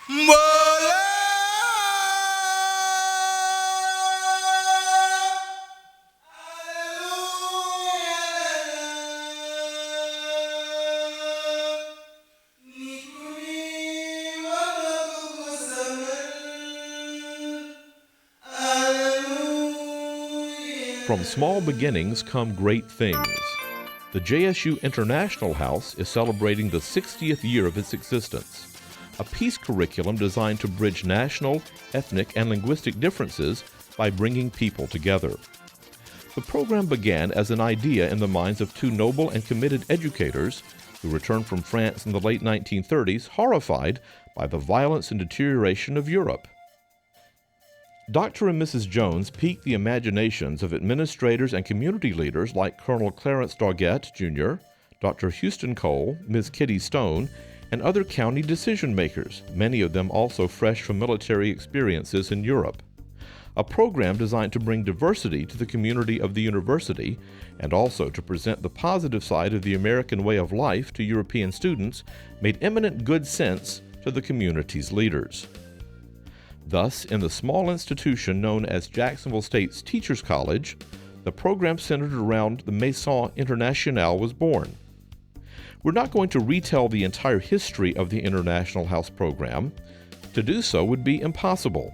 From small beginnings come great things. The JSU International House is celebrating the 60th year of its existence, a peace curriculum designed to bridge national, ethnic, and linguistic differences by bringing people together. The program began as an idea in the minds of two noble and committed educators who returned from France in the late 1930s, horrified by the violence and deterioration of Europe. Dr. and Mrs. Jones piqued the imaginations of administrators and community leaders like Colonel Clarence Doggett, Jr., Dr. Houston Cole, Ms. Kitty Stone, and other county decision-makers, many of them also fresh from military experiences in Europe. A program designed to bring diversity to the community of the university and also to present the positive side of the American way of life to European students made eminent good sense to the community's leaders. Thus, in the small institution known as Jacksonville State's Teachers College, the program centered around the Maison International was born. We're not going to retell the entire history of the International House program. To do so would be impossible.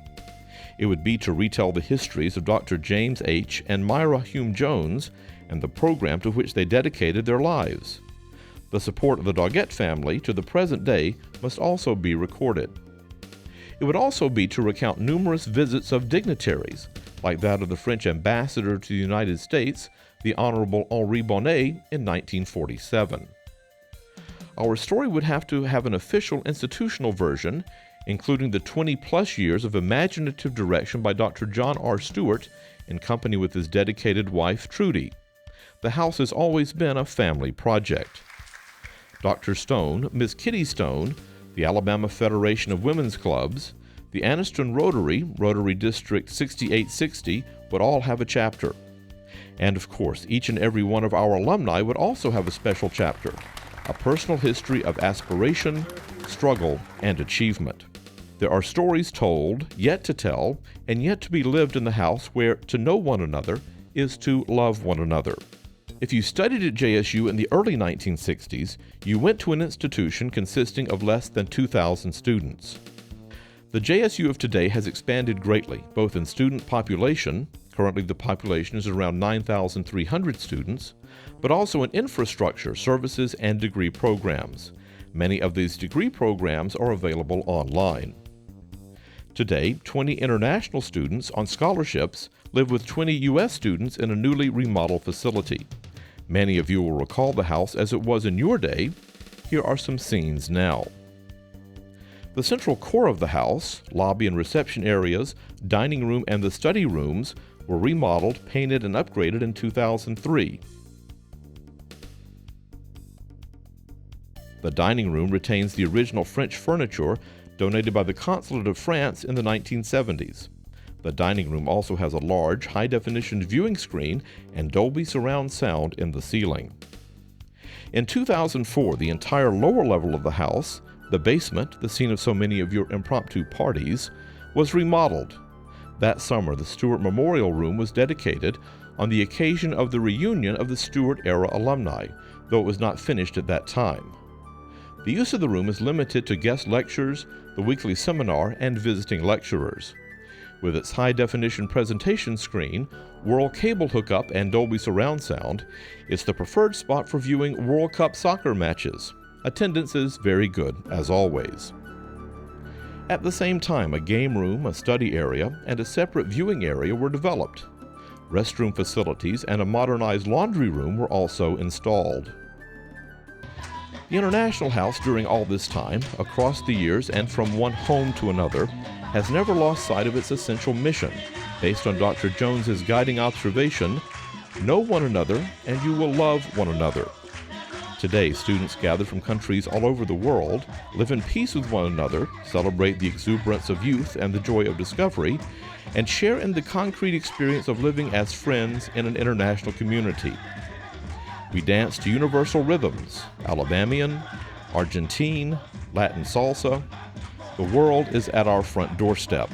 It would be to retell the histories of Dr. James H. and Myra Hume Jones and the program to which they dedicated their lives. The support of the Doggett family to the present day must also be recorded. It would also be to recount numerous visits of dignitaries, like that of the French ambassador to the United States, the Honorable Henri Bonnet, in 1947. Our story would have to have an official institutional version, including the 20-plus years of imaginative direction by Dr. John R. Stewart in company with his dedicated wife, Trudy. The house has always been a family project. Dr. Stone, Miss Kitty Stone, the Alabama Federation of Women's Clubs, the Anniston Rotary, Rotary District 6860, would all have a chapter. And of course, each and every one of our alumni would also have a special chapter, a personal history of aspiration, struggle, and achievement. There are stories told, yet to tell, and yet to be lived in the house where to know one another is to love one another. If you studied at JSU in the early 1960s, you went to an institution consisting of less than 2,000 students. The JSU of today has expanded greatly, both in student population — currently the population is around 9,300 students — but also in infrastructure, services, and degree programs. Many of these degree programs are available online. Today, 20 international students on scholarships live with 20 U.S. students in a newly remodeled facility. Many of you will recall the house as it was in your day. Here are some scenes now. The central core of the house, lobby and reception areas, dining room, and the study rooms were remodeled, painted, and upgraded in 2003. The dining room retains the original French furniture donated by the Consulate of France in the 1970s. The dining room also has a large, high-definition viewing screen and Dolby surround sound in the ceiling. In 2004, the entire lower level of the house, the basement, the scene of so many of your impromptu parties, was remodeled. That summer, the Stewart Memorial Room was dedicated on the occasion of the reunion of the Stewart-era alumni, though it was not finished at that time. The use of the room is limited to guest lectures, the weekly seminar, and visiting lecturers. With its high-definition presentation screen, World Cable hookup, and Dolby surround sound, it's the preferred spot for viewing World Cup soccer matches. Attendance is very good, as always. At the same time, a game room, a study area, and a separate viewing area were developed. Restroom facilities and a modernized laundry room were also installed. The International House, during all this time, across the years and from one home to another, has never lost sight of its essential mission, based on Dr. Jones's guiding observation: know one another and you will love one another. Today, students gather from countries all over the world, live in peace with one another, celebrate the exuberance of youth and the joy of discovery, and share in the concrete experience of living as friends in an international community. We dance to universal rhythms: Alabamian, Argentine, Latin salsa, The world is at our front doorstep.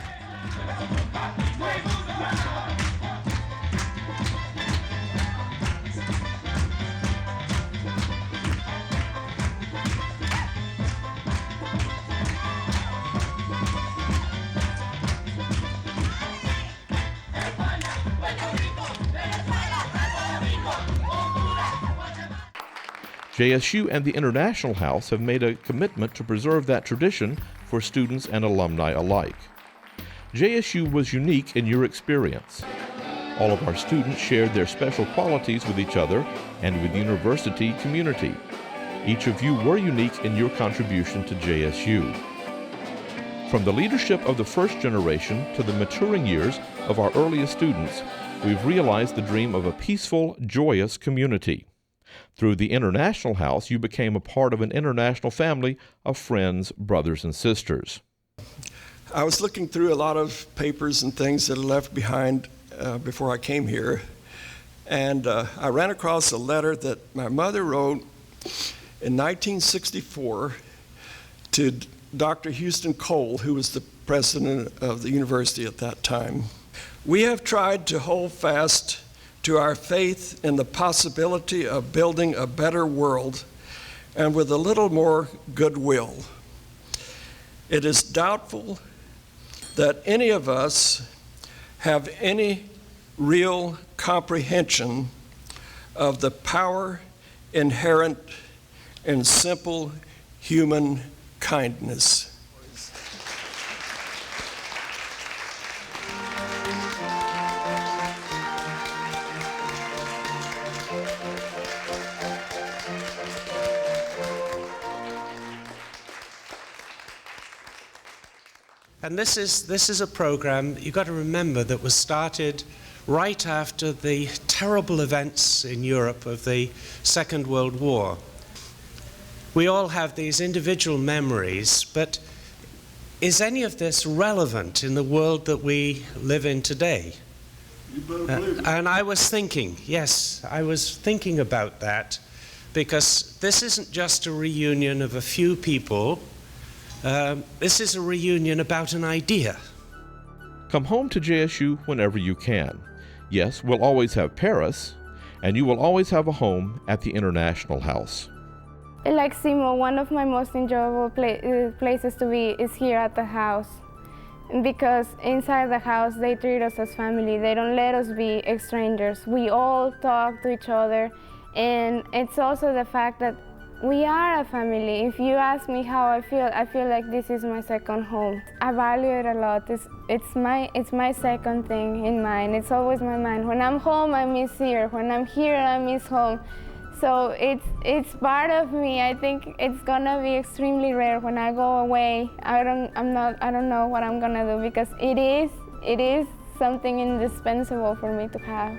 JSU and the International House have made a commitment to preserve that tradition for students and alumni alike. JSU was unique in your experience. All of our students shared their special qualities with each other and with the university community. Each of you were unique in your contribution to JSU. From the leadership of the first generation to the maturing years of our earliest students, we've realized the dream of a peaceful, joyous community. Through the International House, you became a part of an international family of friends, brothers, and sisters. I was looking through a lot of papers and things that I left behind before I came here, and I ran across a letter that my mother wrote in 1964 to Dr. Houston Cole, who was the president of the university at that time. We have tried to hold fast to our faith in the possibility of building a better world, and with a little more goodwill. It is doubtful that any of us have any real comprehension of the power inherent in simple human kindness. And this is a program, you've got to remember, that was started right after the terrible events in Europe of the Second World War. We all have these individual memories, but is any of this relevant in the world that we live in today? And I was thinking about that, because this isn't just a reunion of a few people. This is a reunion about an idea. Come home to JSU whenever you can. Yes, we'll always have Paris, and you will always have a home at the International House. Like Simo, one of my most enjoyable places to be is here at the house. Because inside the house, they treat us as family. They don't let us be strangers. We all talk to each other, and it's also the fact that we are a family. If you ask me how I feel like this is my second home. I value it a lot. It's my second thing in mind. It's always my mind. When I'm home, I miss here. When I'm here, I miss home. So it's part of me. I think it's gonna be extremely rare when I go away. I don't know what I'm gonna do, because it is something indispensable for me to have.